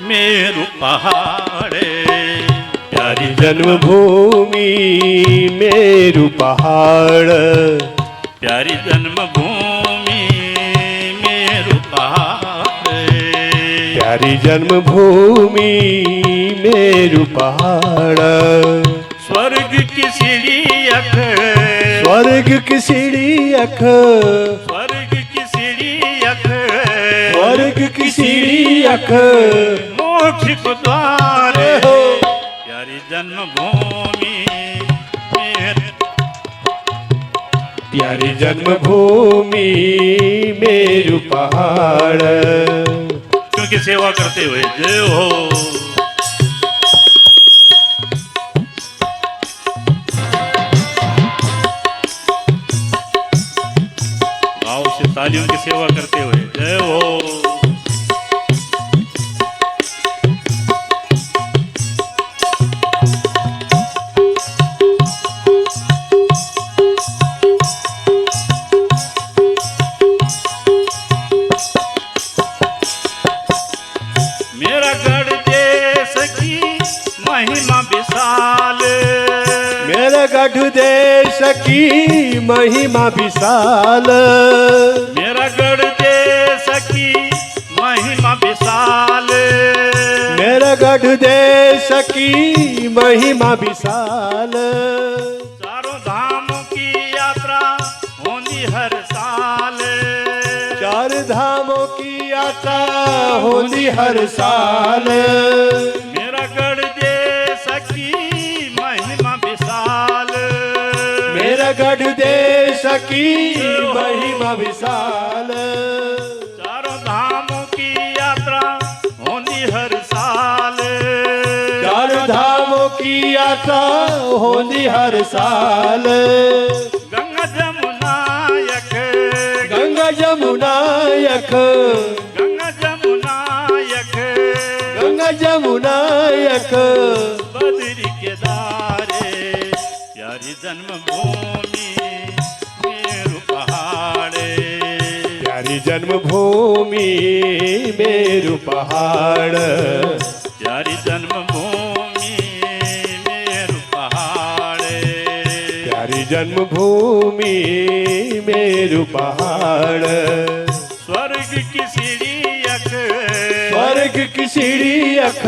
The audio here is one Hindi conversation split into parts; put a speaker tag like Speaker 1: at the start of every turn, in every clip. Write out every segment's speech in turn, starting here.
Speaker 1: मेरु पहाड़े।
Speaker 2: प्यारी जन्मभूमि मेरु पहाड़,
Speaker 1: प्यारी जन्मभूमि मेरु पहाड़।
Speaker 2: प्यारी जन्मभूमि मेरु पहाड़।
Speaker 1: स्वर्ग की सीढ़ी अख,
Speaker 2: स्वर्ग की सीढ़ी अख,
Speaker 1: स्वर्ग की सीढ़ी अख,
Speaker 2: स्वर्ग की सीढ़ी अख,
Speaker 1: मोक्ष को द्वार। प्यारी जन्मभूमि मेरे,
Speaker 2: प्यारी जन्मभूमि मेरु पहाड़।
Speaker 1: क्योंकि सेवा करते हुए जय हो। भाव से तालियों की सेवा करते हुए जय हो। मेरा गढ़ देश की महिमा विशाल,
Speaker 2: मेरे गढ़ देश की महिमा विशाल,
Speaker 1: मेरा गढ़ देश की महिमा विशाल।
Speaker 2: मेरे गढ़ देश की महिमा विशाल।
Speaker 1: चारों धामों की यात्रा होनी हर साल,
Speaker 2: चार धामों की यात्रा होती हर साल।
Speaker 1: मेरा गढ़ देश की महिमा विशाल,
Speaker 2: मेरा गढ़ देश की महिमा विशाल।
Speaker 1: चारों धामों की यात्रा होनी हर साल,
Speaker 2: चार धामों की यात्रा होती हर साल।
Speaker 1: गंगा जमुना यख,
Speaker 2: गंगा जमुना यख,
Speaker 1: गंगा जमुना यख,
Speaker 2: गंगा जमुना यख,
Speaker 1: बद्री केदारे। प्यारी जन्मभूमि मेरु पहाड़े,
Speaker 2: प्यारी जन्मभूमि मेरु पहाड़।
Speaker 1: प्यारी जन्मभूमि मेरु पहाड़े।
Speaker 2: प्यारी जन्मभूमि मेरु पहाड़।
Speaker 1: स्वर्ग की सीढ़ी अख,
Speaker 2: स्वर्ग की सीढ़ी अख,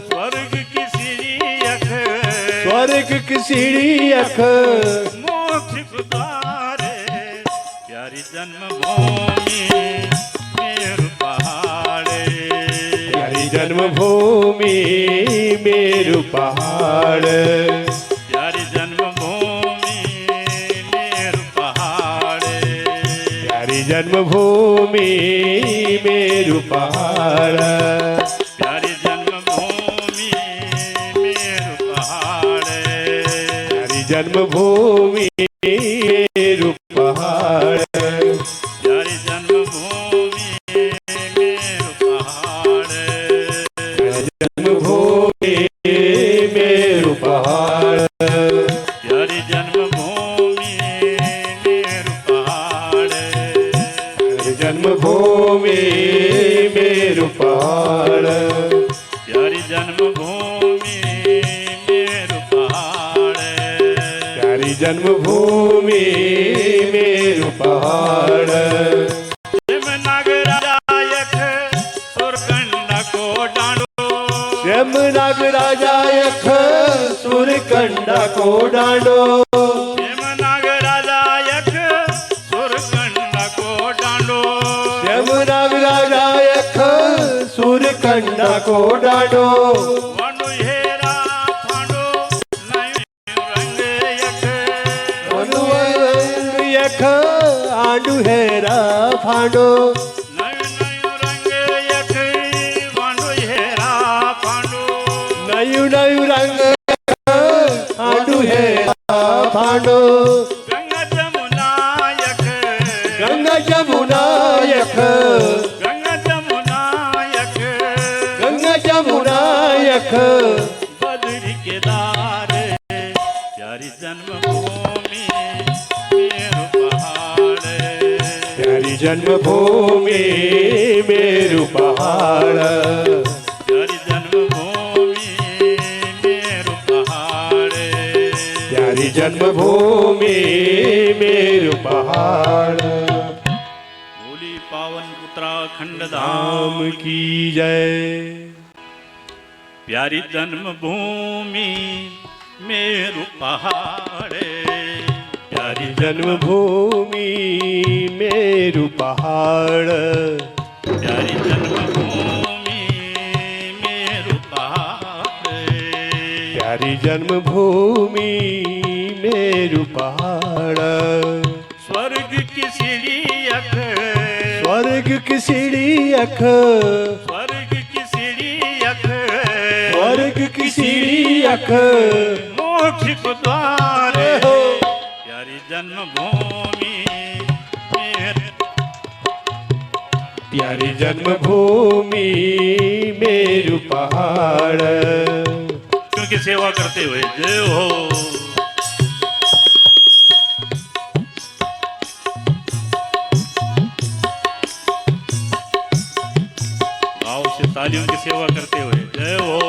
Speaker 1: स्वर्ग की सीढ़ी अख,
Speaker 2: स्वर्ग की सीढ़ी अख,
Speaker 1: मोक्ष को द्वारे। प्यारी जन्मभूमि मेरु पहाड़े,
Speaker 2: प्यारी जन्मभूमि मेरु पहाड़।
Speaker 1: प्यारी जन्मभूमि मेरु पहाड़े।
Speaker 2: प्यारी जन्मभूमि मेरु पहाड़।
Speaker 1: प्यारी जन्मभूमि मेरु पहाड़े,
Speaker 2: प्यारी जन्मभूमि मेरु पहाड़।
Speaker 1: प्यारी जन्मभूमि मेरु पहाड़े।
Speaker 2: प्यारी जन्मभूमि मेरु पहाड़।
Speaker 1: प्यारी जन्मभूमि मेरु पहाड़े।
Speaker 2: प्यारी जन्मभूमि मेरु पहाड़।
Speaker 1: प्यारी जन्मभूमि मेरु पहाड़े।
Speaker 2: प्यारी जन्मभूमि मेरु पहाड़।
Speaker 1: नागराजा यख सुरकंडा को डांडो,
Speaker 2: नागराजा यख सुरकंडा को डांडो।
Speaker 1: नागराजा यख सुरकंडा को डांडो।
Speaker 2: नागराजा यख सुरकंडा को डांडो।
Speaker 1: वांडो हेरा फांडो नयो रंग यख,
Speaker 2: वांडो रंग यख आंडू हेरा फांडो।
Speaker 1: नयो नयो रंग यख वांडो हेरा फांडो।
Speaker 2: नयु नयु रंग आंडू हेरा फांडो।
Speaker 1: गंगा जमुना यख,
Speaker 2: गंगा जमुना यख,
Speaker 1: गंगा जमुना यख,
Speaker 2: गंगा जमुना यख,
Speaker 1: बद्री केदार। प्यारी जन्मभूमि मेरु पहाड़,
Speaker 2: प्यारी जन्मभूमि मेरु पहाड़। जन्मभूमि मेरु पहाड़
Speaker 1: बोली पावन उत्तराखंड धाम
Speaker 2: धाम की जय।
Speaker 1: प्यारी जन्मभूमि मेरु पहाड़ प्यारी
Speaker 2: जन्मभूमि मेरु पहाड़
Speaker 1: प्यारी जन्मभूमि मेरु पहाड़
Speaker 2: प्यारी जन्मभूमि मेरु पहाड़
Speaker 1: स्वर्ग की सीढ़ी अख
Speaker 2: स्वर्ग की सीढ़ी अख
Speaker 1: स्वर्ग की सीढ़ी अख
Speaker 2: स्वर्ग की सीढ़ी अख
Speaker 1: मोक्ष को द्वार
Speaker 2: हो
Speaker 1: प्यारी जन्मभूमि मेरे
Speaker 2: प्यारी जन्मभूमि मेरु पहाड़
Speaker 1: क्योंकि सेवा करते हुए जय हो। भाव से तालियों की सेवा करते हुए जय हो।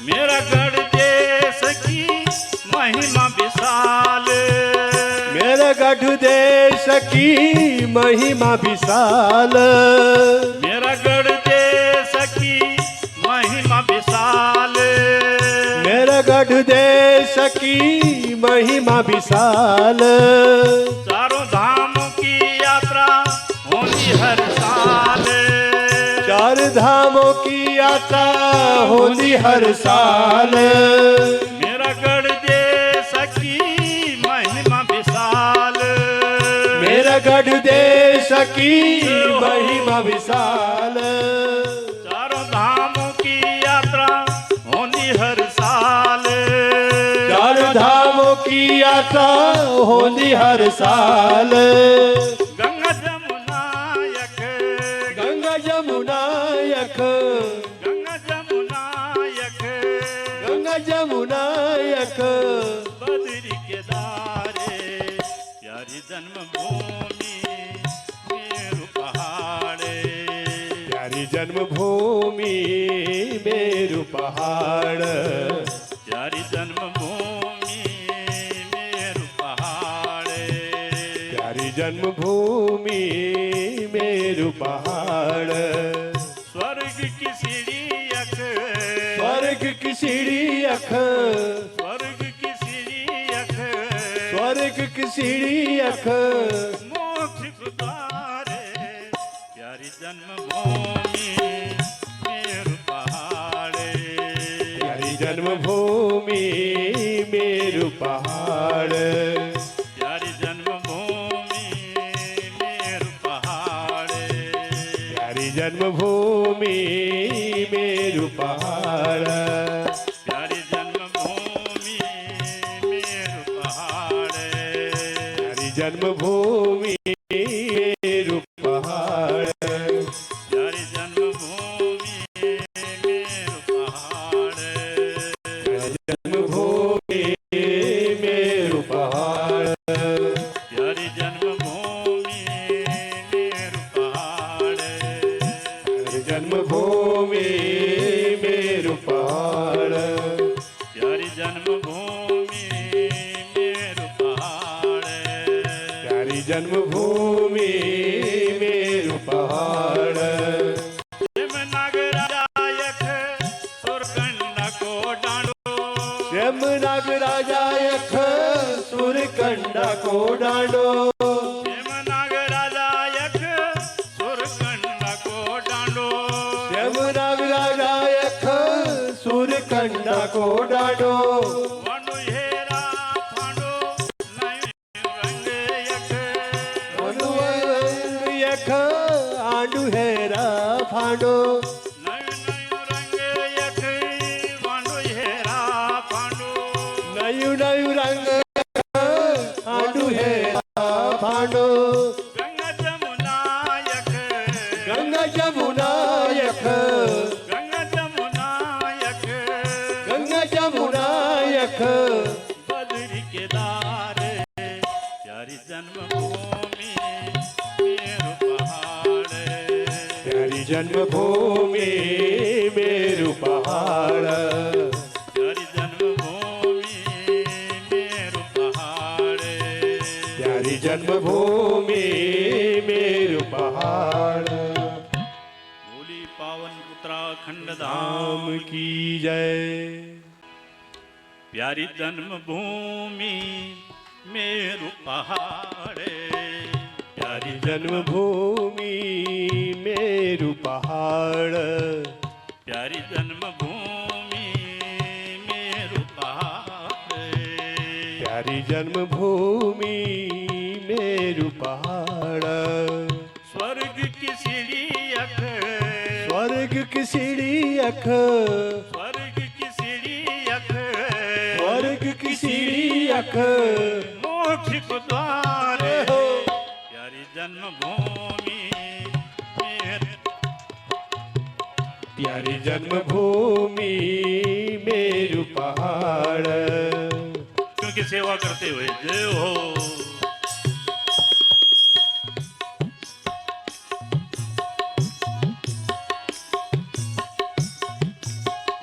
Speaker 1: मेरा गढ़ देश की महिमा विशाल
Speaker 2: मेरे गढ़ देश की महिमा विशाल
Speaker 1: मेरा गढ़ देश की महिमा विशाल
Speaker 2: मेरे गढ़ देश की महिमा विशाल
Speaker 1: चारों धामों की यात्रा होती हर साल
Speaker 2: चार धामों की यात्रा होती हर साल
Speaker 1: मेरा गढ़ देश की महिमा विशाल
Speaker 2: मेरा गढ़ देश की महिमा विशाल
Speaker 1: चारों धामों की यात्रा होती हर साल
Speaker 2: चार धामों की यात्रा होती हर साल
Speaker 1: गंगा जमुना यख
Speaker 2: गंगा जमुना यख
Speaker 1: गंगा जमुना यख
Speaker 2: गंगा जमुना यख
Speaker 1: बद्री के दारे प्यारी जन्मभूमि मेरु पहाड़े
Speaker 2: प्यारी जन्मभूमि मेरु पहाड़
Speaker 1: प्यारी जन्मभूमि मेरु पहाड़े
Speaker 2: प्यारी जन्मभूमि मेरु पहाड़
Speaker 1: स्वर्ग की सीढ़ी अख
Speaker 2: स्वर्ग की सीढ़ी अख
Speaker 1: स्वर्ग की सीढ़ी अख
Speaker 2: स्वर्ग की सीढ़ी अख
Speaker 1: मोक्ष को द्वारे प्यारी जन्मभूमि मेरु पहाड़े
Speaker 2: प्यारी जन्मभूमि मेरु पहाड़
Speaker 1: प्यारी जन्मभूमि मेरु पहाड़े
Speaker 2: प्यारी जन्मभूमि मेरु पहाड़
Speaker 1: प्यारी जन्मभूमि मेरु पहाड़े
Speaker 2: प्यारी जन्मभूमि मेरु पहाड़
Speaker 1: प्यारी जन्मभूमि मेरु पहाड़े
Speaker 2: प्यारी जन्मभूमि मेरु पहाड़
Speaker 1: प्यारी जन्मभूमि मेरु पहाड़े
Speaker 2: प्यारी जन्मभूमि मेरु पहाड़
Speaker 1: प्यारी जन्मभूमि मेरु पहाड़े
Speaker 2: प्यारी जन्मभूमि मेरु पहाड़
Speaker 1: सिम नागराजा यख सुरकंडा को डांडो
Speaker 2: श्याम नागराजा यख सुरकंडा को डांडो
Speaker 1: सिम नागराजा यख सुरकंडा को डांडो
Speaker 2: श्याम नागराजा यख सुरकंडा को डांडो
Speaker 1: वांडो हेरा फांडो नयो रंग यख
Speaker 2: अनुवंग यख आंडू हेरा फांडो
Speaker 1: नयो रंग यख वांडो हेरा फांडो
Speaker 2: नयु नयु रंग आंडू हेरा फांडो
Speaker 1: गंगा जमुना यख
Speaker 2: गंगा जमुना यख
Speaker 1: गंगा जमुना यख
Speaker 2: गंगा जमुना यख जन्मभूमि मेरु पहाड़,
Speaker 1: प्यारी जन्मभूमि मेरु पहाड़,
Speaker 2: प्यारी जन्मभूमि मेरु पहाड़।
Speaker 1: भोली पावन उत्तराखंड धाम
Speaker 2: धाम की जय।
Speaker 1: प्यारी जन्मभूमि मेरु पहाड़, प्यारी
Speaker 2: जन्मभूमि मेरु पहाड़,
Speaker 1: प्यारी जन्मभूमि मेरु पहाड़,
Speaker 2: प्यारी जन्मभूमि मेरु पहाड़।
Speaker 1: स्वर्ग की सीढ़ी अख,
Speaker 2: स्वर्ग की सीढ़ी अख,
Speaker 1: स्वर्ग की सीढ़ी अख,
Speaker 2: स्वर्ग की सीढ़ी अख,
Speaker 1: मोक्ष को द्वार, प्यारी जन्मभूमि मेरे,
Speaker 2: प्यारी जन्मभूमि मेरु पहाड़।
Speaker 1: क्योंकि सेवा करते हुए जय हो।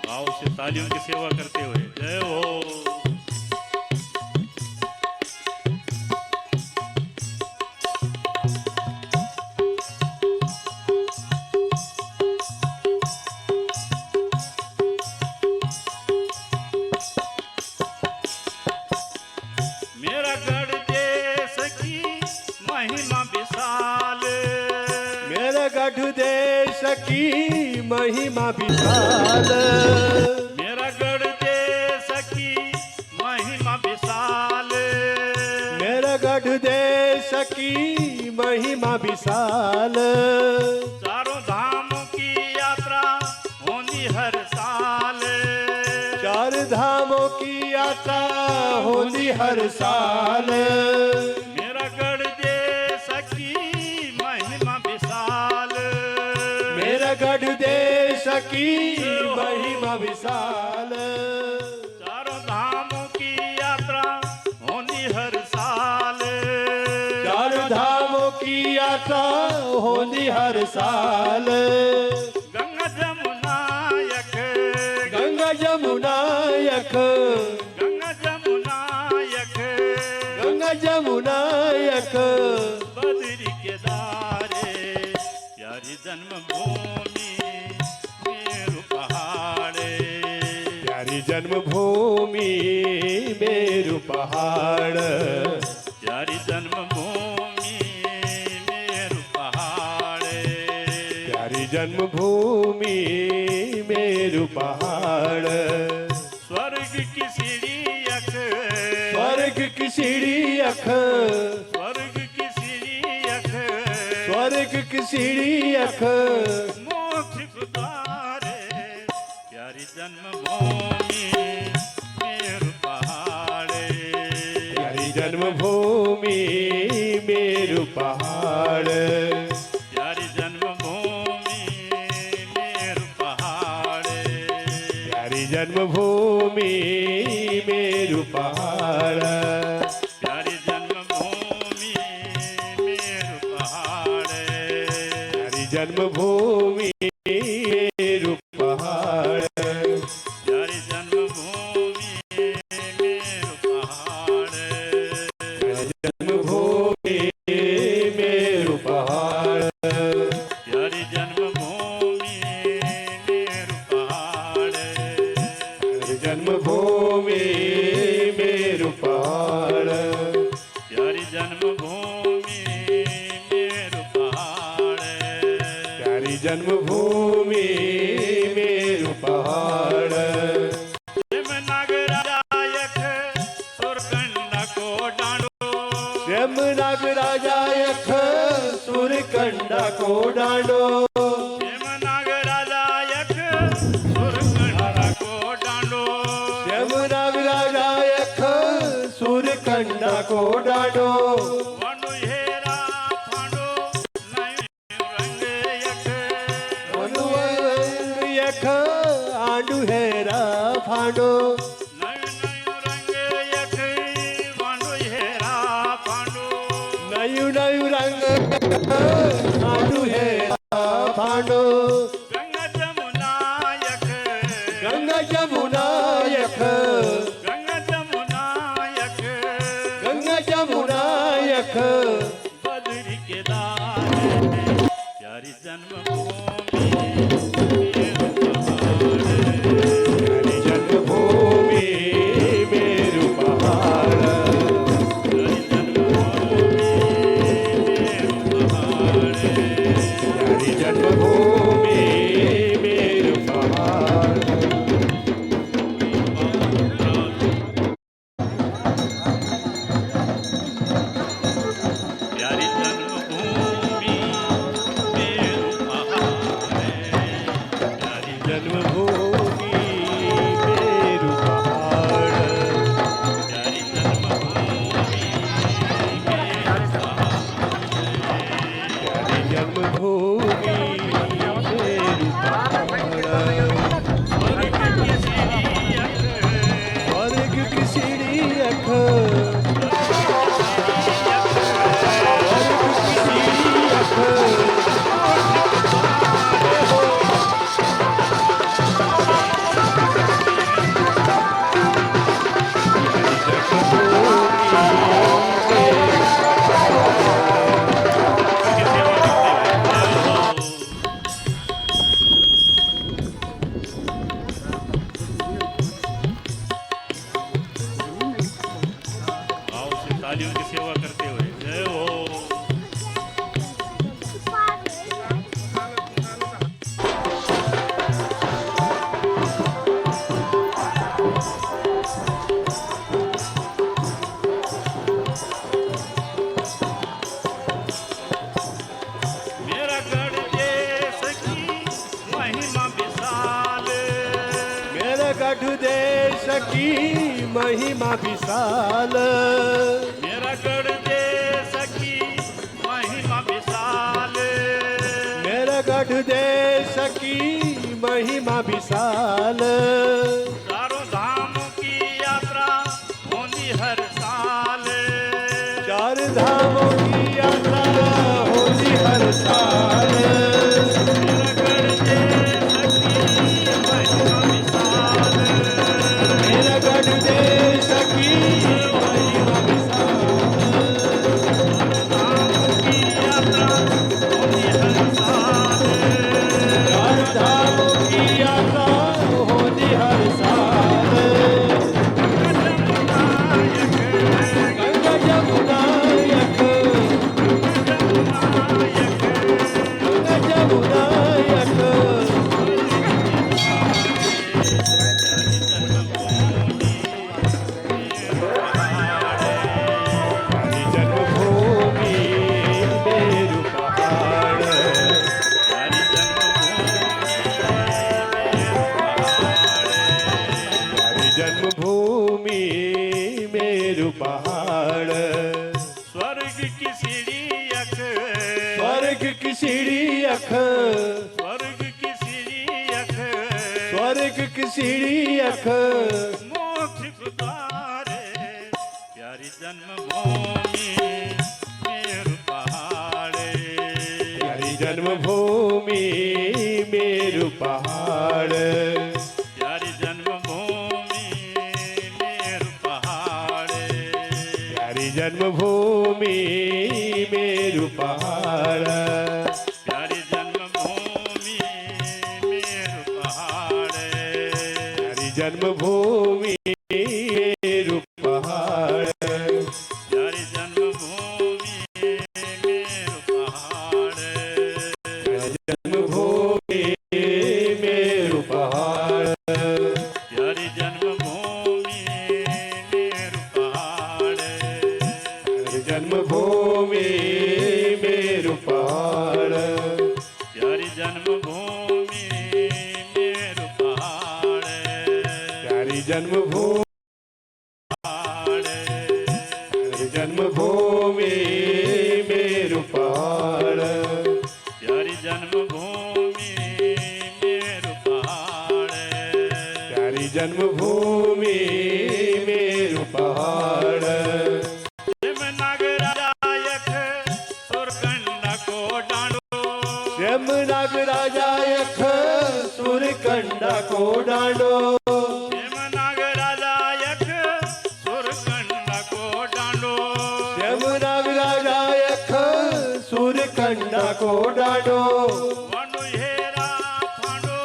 Speaker 1: भाव से तालियों की सेवा करते हुए जय हो। मेरा गढ़ देश की महिमा विशाल,
Speaker 2: मेरा गढ़ देश की महिमा विशाल,
Speaker 1: मेरा गढ़ देश की महिमा विशाल,
Speaker 2: मेरा गढ़ देश की महिमा विशाल।
Speaker 1: चारों धामों की यात्रा होनी हर साल,
Speaker 2: चार धामों की यात्रा होती हर साल।
Speaker 1: मेरा गढ़ देश की महिमा विशाल,
Speaker 2: मेरा गढ़ देश की महिमा विशाल।
Speaker 1: चारों धामों की यात्रा होनी हर साल,
Speaker 2: चार धामों की यात्रा होती हर साल।
Speaker 1: गंगा जमुना यख,
Speaker 2: गंगा जमुना यख,
Speaker 1: गंगा जमुना यख,
Speaker 2: गंगा जमुना यख,
Speaker 1: बद्री केदारे, प्यारी जन्मभूमि मेरु पहाड़,
Speaker 2: प्यारी जन्मभूमि मेरु पहाड़,
Speaker 1: प्यारी जन्मभूमि मेरु पहाड़,
Speaker 2: प्यारी जन्मभूमि मेरु पहाड़।
Speaker 1: स्वर्ग की सीढ़ी अख,
Speaker 2: स्वर्ग की सीढ़ी अख,
Speaker 1: स्वर्ग की सीढ़ी अख,
Speaker 2: स्वर्ग की सीढ़ी अख,
Speaker 1: मोक्ष को द्वार, प्यारी जन्मभूमि मेरु पहाड़,
Speaker 2: प्यारी जन्मभूमि मेरु पहाड़,
Speaker 1: प्यारी जन्मभूमि मेरु पहाड़,
Speaker 2: प्यारी जन्मभूमि मेरु पहाड़,
Speaker 1: प्यारी जन्मभूमि मेरु पहाड़,
Speaker 2: प्यारी जन्मभूमि मेरु पहाड़,
Speaker 1: प्यारी जन्मभूमि मेरु पहाड़,
Speaker 2: प्यारी जन्मभूमि मेरु पहाड़,
Speaker 1: प्यारी जन्मभूमि मेरु पहाड़,
Speaker 2: प्यारी जन्मभूमि मेरु पहाड़,
Speaker 1: प्यारी जन्मभूमि मेरु पहाड़,
Speaker 2: प्यारी जन्मभूमि मेरु पहाड़।
Speaker 1: जम नागराजा यख सुरकंडा को डांडो,
Speaker 2: जम नागराजा यख सुरकंडा को डांडो,
Speaker 1: जम नागराजा यख सुरकंडा को डांडो,
Speaker 2: जम नागराजा यख सुरकंडा को डांडो।
Speaker 1: वांडो हेरा फांडो नयो रंग यख,
Speaker 2: अनुरंग यख आंडू हेरा फांडो,
Speaker 1: नयो नयो रंग यख वांडो हेरा फांडो,
Speaker 2: नयु नयु रंग आंडू हेरा फांडो।
Speaker 1: गंगा जमुना यख
Speaker 2: गंगा जमुना यख
Speaker 1: गंगा जमुना यख
Speaker 2: गंगा जमुना यख
Speaker 1: बद्री केदार प्यारी जन्मभूमि
Speaker 2: प्यारी जन्मभूमि मेरु पहाड़
Speaker 1: प्यारी जन्मभूमि
Speaker 2: प्यारी जन्मभूमि मेरु पहाड़
Speaker 1: प्यारी जन्मभूमि मेरु पहाड़ प्यारी
Speaker 2: जन्मभूमि मेरु पहाड़
Speaker 1: प्यारी जन्मभूमि मेरु
Speaker 2: प्यारी जन्मभूमि मेरु पहाड़
Speaker 1: स्वर्ग की सीढ़ी यख
Speaker 2: स्वर्ग की
Speaker 1: भाव से तालियों की सेवा करते हुए जय हो। मेरा गढ़ देश की महिमा विशाल
Speaker 2: मेरे गढ़ देश की महिमा विशाल
Speaker 1: मेरा गढ़ देश की महिमा विशाल
Speaker 2: मेरे गढ़ देश की महिमा विशाल
Speaker 1: चारों धामों की यात्रा होती हर साल
Speaker 2: चार धामों की यात्रा होती हर साल
Speaker 1: मेरा गढ़ देश की महिमा विशाल
Speaker 2: मेरे गढ़ देश की महिमा विशाल
Speaker 1: धामों की यात्रा होती हर साल
Speaker 2: चार धामों की यात्रा होती हर साल गंगा जमुना यख गंगा जमुना यख प्यारी जन्मभूमि मेरु पहाड़ प्यारी जन्मभूमि मेरु पहाड़
Speaker 1: स्वर्ग की सीढ़ी यख
Speaker 2: स्वर्ग की सीढ़ी यख
Speaker 1: स्वर्ग की सीढ़ी यख
Speaker 2: स्वर्ग की सीढ़ी यख
Speaker 1: मोक्ष को द्वारे प्यारी जन्मभूमि मेरु पहाड़
Speaker 2: प्यारी जन्मभूमि मेरु पहाड़
Speaker 1: प्यारी जन्मभूमि मेरु पहाड़
Speaker 2: प्यारी जन्मभूमि मेरु पहाड़
Speaker 1: प्यारी जन्मभूमि मेरु पहाड़
Speaker 2: प्यारी जन्मभूमि मेरु पहाड़
Speaker 1: प्यारी जन्मभूमि मेरु पहाड़
Speaker 2: प्यारी जन्मभूमि मेरु पहाड़
Speaker 1: प्यारी जन्मभूमि मेरु पहाड़
Speaker 2: प्यारी जन्मभूमि मेरु पहाड़
Speaker 1: प्यारी जन्मभूमि मेरु पहाड़
Speaker 2: प्यारी जन्मभूमि
Speaker 1: पहाड़
Speaker 2: प्यारी जन्मभूमि मेरु पहाड़
Speaker 1: प्यारी जन्मभूमि मेरु पहाड़
Speaker 2: प्यारी जन्मभूमि मेरु पहाड़
Speaker 1: सिम नागरायक सुरकंड को डांडो
Speaker 2: श्याम नागराजा यख सुरकंडा को डांडो
Speaker 1: हेम नाग राजा यख सुरकंडा को डांडो
Speaker 2: यमुनाग राजा यख सुरकंडा को डांडो
Speaker 1: वांडो हेरा फांडो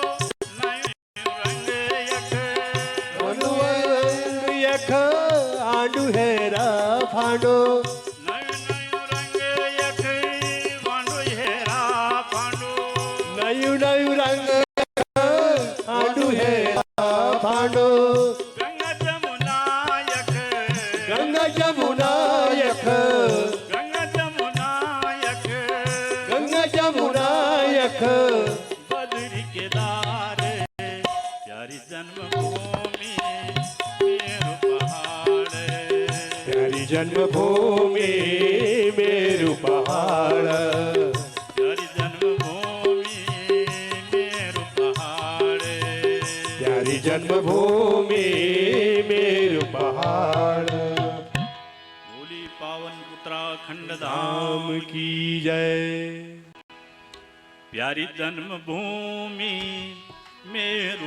Speaker 1: नयो रंग यख
Speaker 2: अनुअंग यख आंडू हेरा फांडो
Speaker 1: नयो रंग यख वांडो हेरा फांडो
Speaker 2: नयु नयु रंग आंडू हेरा फांडो
Speaker 1: गंगा जमुना यख
Speaker 2: गंगा जमुना यख
Speaker 1: गंगा जमुना यख
Speaker 2: गंगा जमुना यख
Speaker 1: बद्री केदार प्यारी जन्मभूमि मेरु पहाड़
Speaker 2: प्यारी जन्मभूमि मेरु पहाड़
Speaker 1: प्यारी जन्मभूमि मेरु पहाड़
Speaker 2: प्यारी जन्मभूमि मेरु पहाड़
Speaker 1: भोली पावन उत्तराखंड धाम
Speaker 2: धाम की जय
Speaker 1: प्यारी जन्मभूमि मेरु